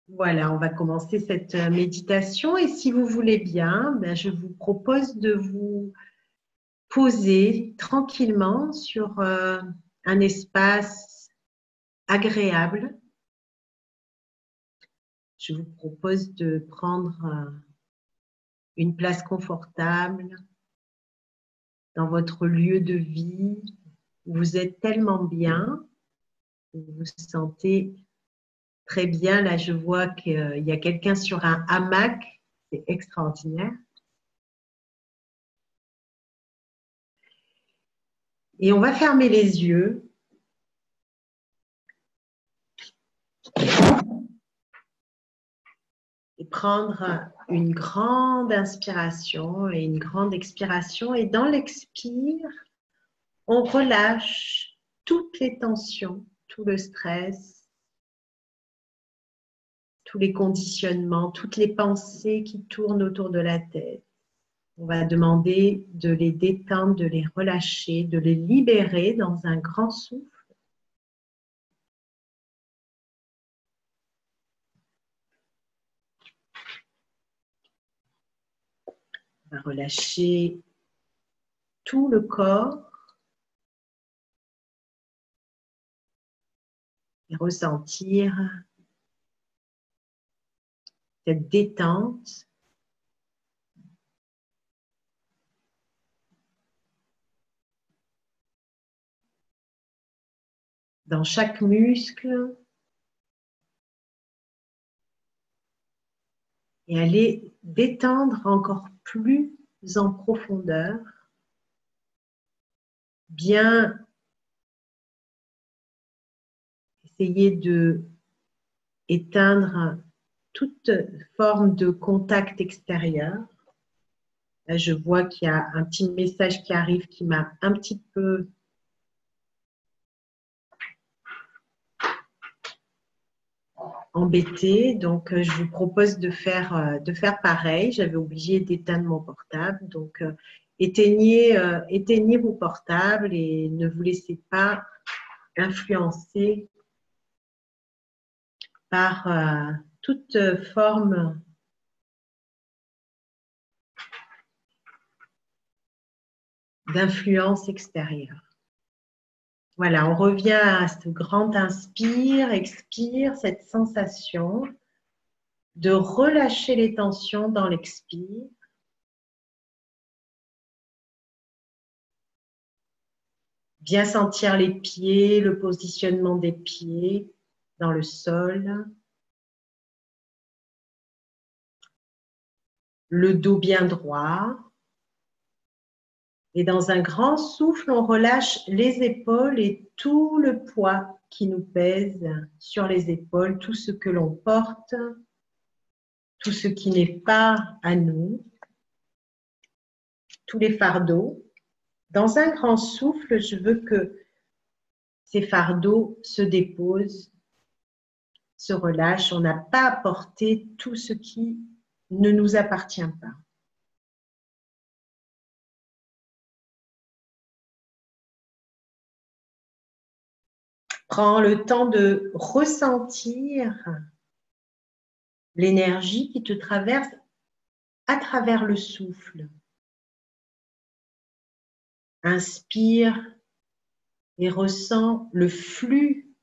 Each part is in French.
Voilà, on va commencer cette méditation et si vous voulez bien, je vous propose de vous poser tranquillement sur un espace agréable. Je vous propose de prendre une place confortable dans votre lieu de vie. Vous êtes tellement bien, vous vous sentez très bien. Là, je vois qu'il y a quelqu'un sur un hamac, c'est extraordinaire. Et on va fermer les yeux. Et prendre une grande inspiration et une grande expiration. Et dans l'expire, on relâche toutes les tensions, tout le stress, tous les conditionnements, toutes les pensées qui tournent autour de la tête. On va demander de les détendre, de les relâcher, de les libérer dans un grand souffle. On va relâcher tout le corps et ressentir cette détente dans chaque muscle et aller détendre encore plus en profondeur, bien essayer de éteindre toute forme de contact extérieur. Là, je vois qu'il y a un petit message qui arrive qui m'a un petit peu embêtée, donc je vous propose de faire pareil. J'avais oublié d'éteindre mon portable, donc éteignez vos portables et ne vous laissez pas influencer par toute forme d'influence extérieure. Voilà, on revient à ce grand inspire, expire, cette sensation de relâcher les tensions dans l'expire. Bien sentir les pieds, le positionnement des pieds dans le sol. Le dos bien droit. Et dans un grand souffle, on relâche les épaules et tout le poids qui nous pèse sur les épaules, tout ce que l'on porte, tout ce qui n'est pas à nous, tous les fardeaux. Dans un grand souffle, je veux que ces fardeaux se déposent, se relâchent. On n'a pas à porter tout ce qui ne nous appartient pas. Prends le temps de ressentir l'énergie qui te traverse à travers le souffle. Inspire et ressens le flux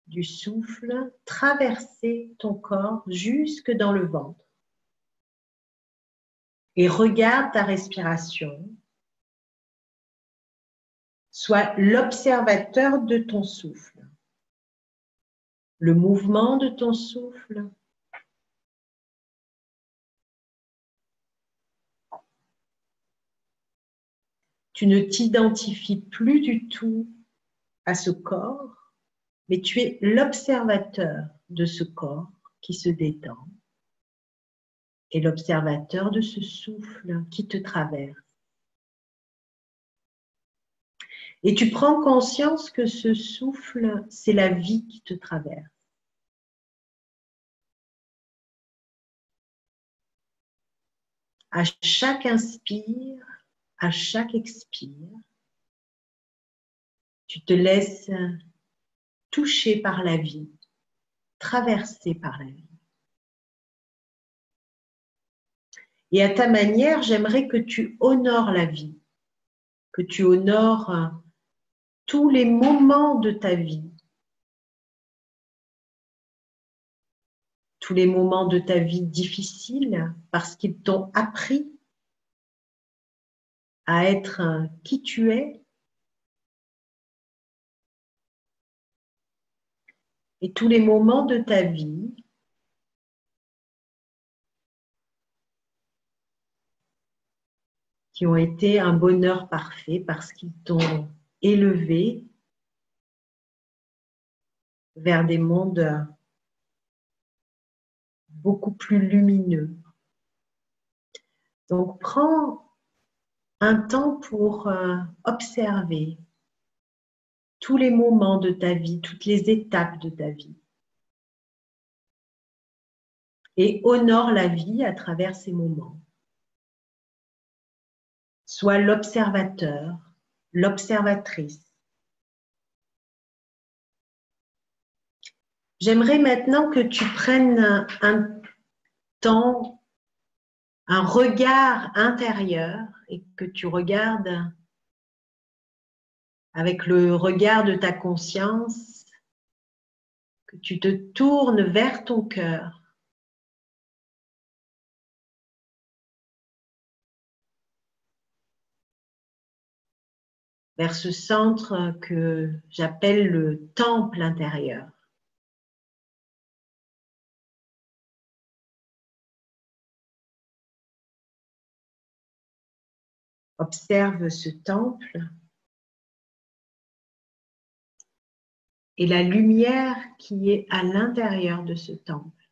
du souffle traverser ton corps jusque dans le ventre. Et regarde ta respiration. Sois l'observateur de ton souffle. Le mouvement de ton souffle. Tu ne t'identifies plus du tout à ce corps, mais tu es l'observateur de ce corps qui se détend et l'observateur de ce souffle qui te traverse. Et tu prends conscience que ce souffle, c'est la vie qui te traverse. À chaque inspire, à chaque expire, tu te laisses toucher par la vie, traversé par la vie. Et à ta manière, j'aimerais que tu honores la vie, que tu honores tous les moments de ta vie, tous les moments de ta vie difficiles, parce qu'ils t'ont appris à être qui tu es, et tous les moments de ta vie qui ont été un bonheur parfait parce qu'ils t'ont élevé vers des mondes beaucoup plus lumineux. Donc, prends un temps pour observer tous les moments de ta vie, toutes les étapes de ta vie. Et honore la vie à travers ces moments. Sois l'observateur, l'observatrice. J'aimerais maintenant que tu prennes un temps, un regard intérieur et que tu regardes avec le regard de ta conscience, que tu te tournes vers ton cœur. Vers ce centre que j'appelle le temple intérieur. Observe ce temple et la lumière qui est à l'intérieur de ce temple.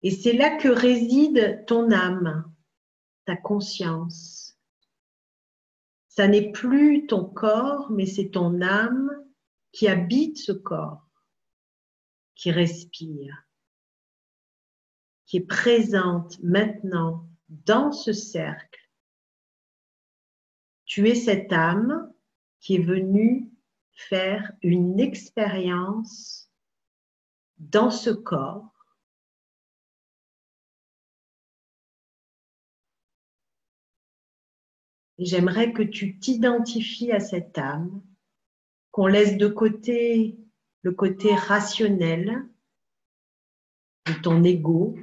Et c'est là que réside ton âme, ta conscience. Ça n'est plus ton corps, mais c'est ton âme qui habite ce corps, qui respire, qui est présente maintenant dans ce cercle. Tu es cette âme qui est venue faire une expérience dans ce corps. Et j'aimerais que tu t'identifies à cette âme, qu'on laisse de côté le côté rationnel de ton ego,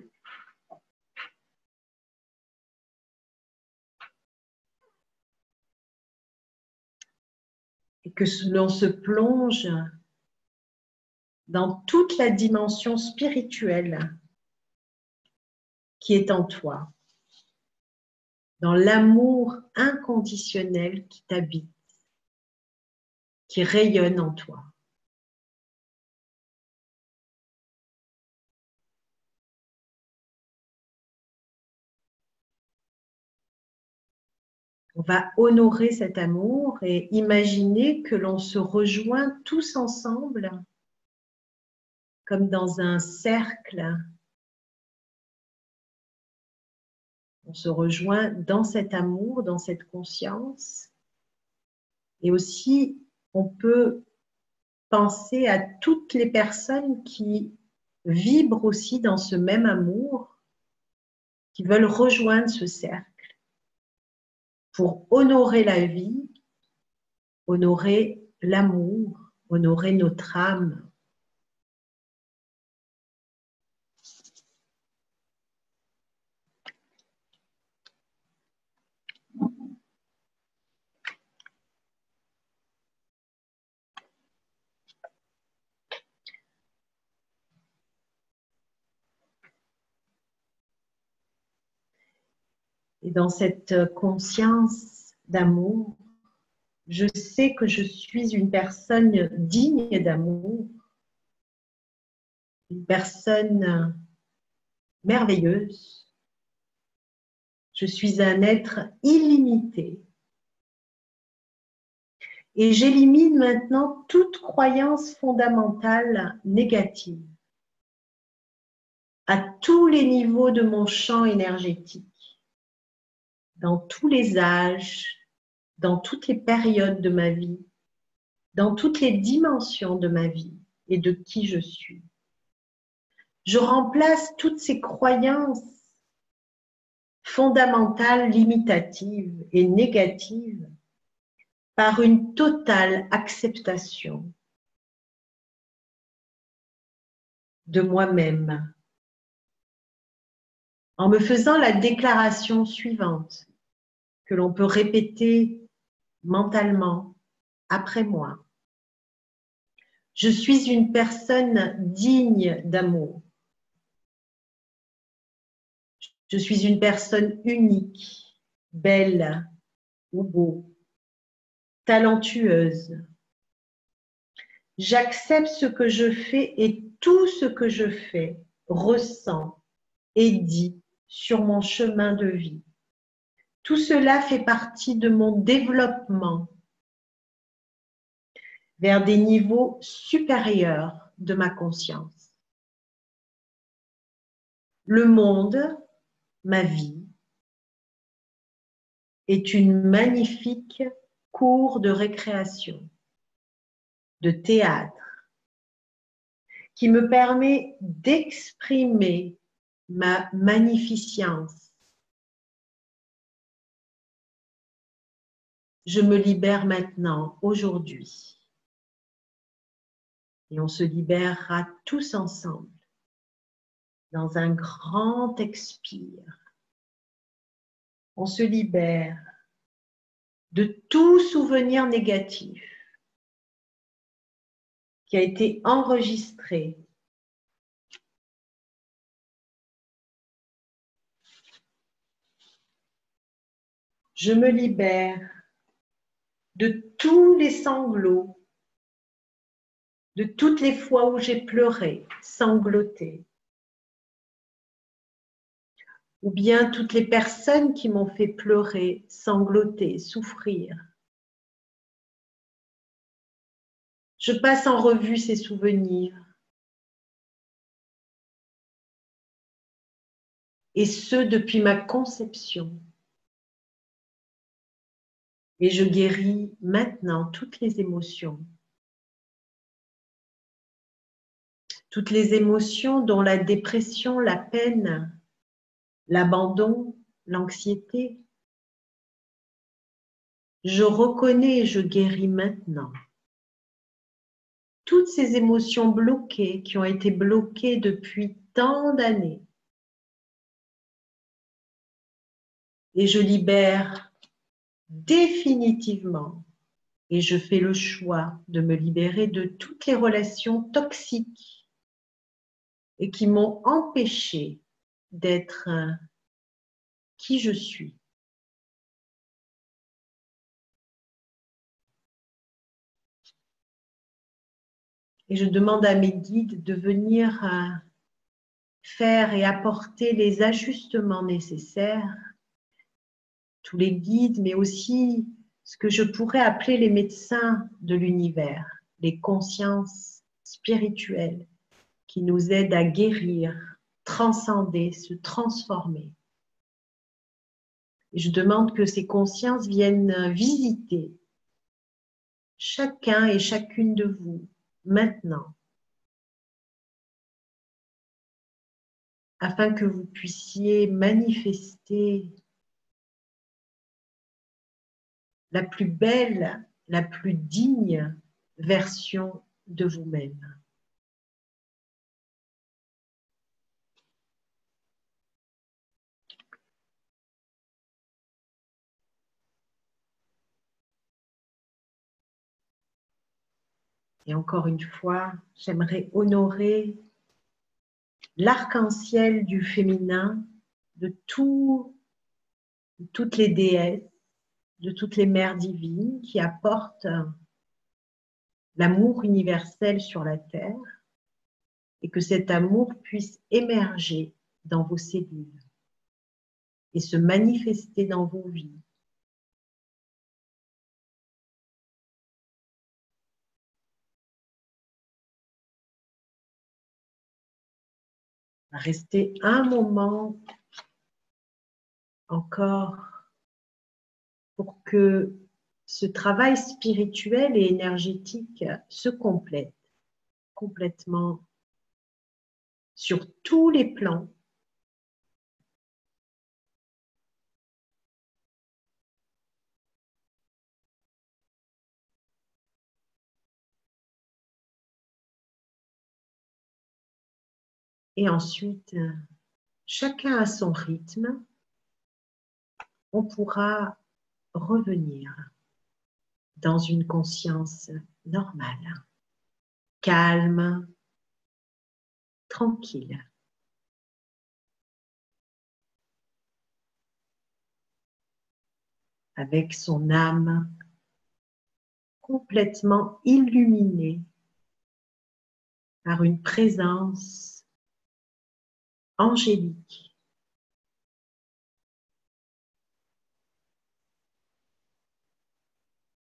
et que l'on se plonge dans toute la dimension spirituelle qui est en toi, dans l'amour inconditionnel qui t'habite, qui rayonne en toi. On va honorer cet amour et imaginer que l'on se rejoint tous ensemble comme dans un cercle. On se rejoint dans cet amour, dans cette conscience. Et aussi, on peut penser à toutes les personnes qui vibrent aussi dans ce même amour, qui veulent rejoindre ce cercle pour honorer la vie, honorer l'amour, honorer notre âme. Et dans cette conscience d'amour, je sais que je suis une personne digne d'amour, une personne merveilleuse. Je suis un être illimité. Et j'élimine maintenant toute croyance fondamentale négative à tous les niveaux de mon champ énergétique, dans tous les âges, dans toutes les périodes de ma vie, dans toutes les dimensions de ma vie et de qui je suis. Je remplace toutes ces croyances fondamentales, limitatives et négatives par une totale acceptation de moi-même en me faisant la déclaration suivante que l'on peut répéter mentalement après moi. Je suis une personne digne d'amour. Je suis une personne unique, belle ou beau, talentueuse. J'accepte ce que je fais et tout ce que je fais, ressens et dis sur mon chemin de vie. Tout cela fait partie de mon développement vers des niveaux supérieurs de ma conscience. Le monde, ma vie, est une magnifique cour de récréation, de théâtre, qui me permet d'exprimer ma magnificence. Je me libère maintenant, aujourd'hui. Et on se libérera tous ensemble dans un grand expire. On se libère de tout souvenir négatif qui a été enregistré. Je me libère de tous les sanglots, de toutes les fois où j'ai pleuré, sangloté, ou bien toutes les personnes qui m'ont fait pleurer, sangloter, souffrir. Je passe en revue ces souvenirs, et ce depuis ma conception. Et je guéris maintenant toutes les émotions dont la dépression, la peine, l'abandon, l'anxiété. Je reconnais et je guéris maintenant toutes ces émotions bloquées qui ont été bloquées depuis tant d'années. Et je libère définitivement et je fais le choix de me libérer de toutes les relations toxiques et qui m'ont empêché d'être qui je suis. Et je demande à mes guides de venir faire et apporter les ajustements nécessaires, tous les guides, mais aussi ce que je pourrais appeler les médecins de l'univers, les consciences spirituelles qui nous aident à guérir, transcender, se transformer. Et je demande que ces consciences viennent visiter chacun et chacune de vous maintenant, afin que vous puissiez manifester la plus belle, la plus digne version de vous-même. Et encore une fois, j'aimerais honorer l'arc-en-ciel du féminin, de toutes les déesses, de toutes les mères divines qui apportent l'amour universel sur la terre et que cet amour puisse émerger dans vos cellules et se manifester dans vos vies. Restez un moment encore pour que ce travail spirituel et énergétique se complète complètement sur tous les plans. Et ensuite, chacun à son rythme, on pourra revenir dans une conscience normale, calme, tranquille. Avec son âme complètement illuminée par une présence angélique.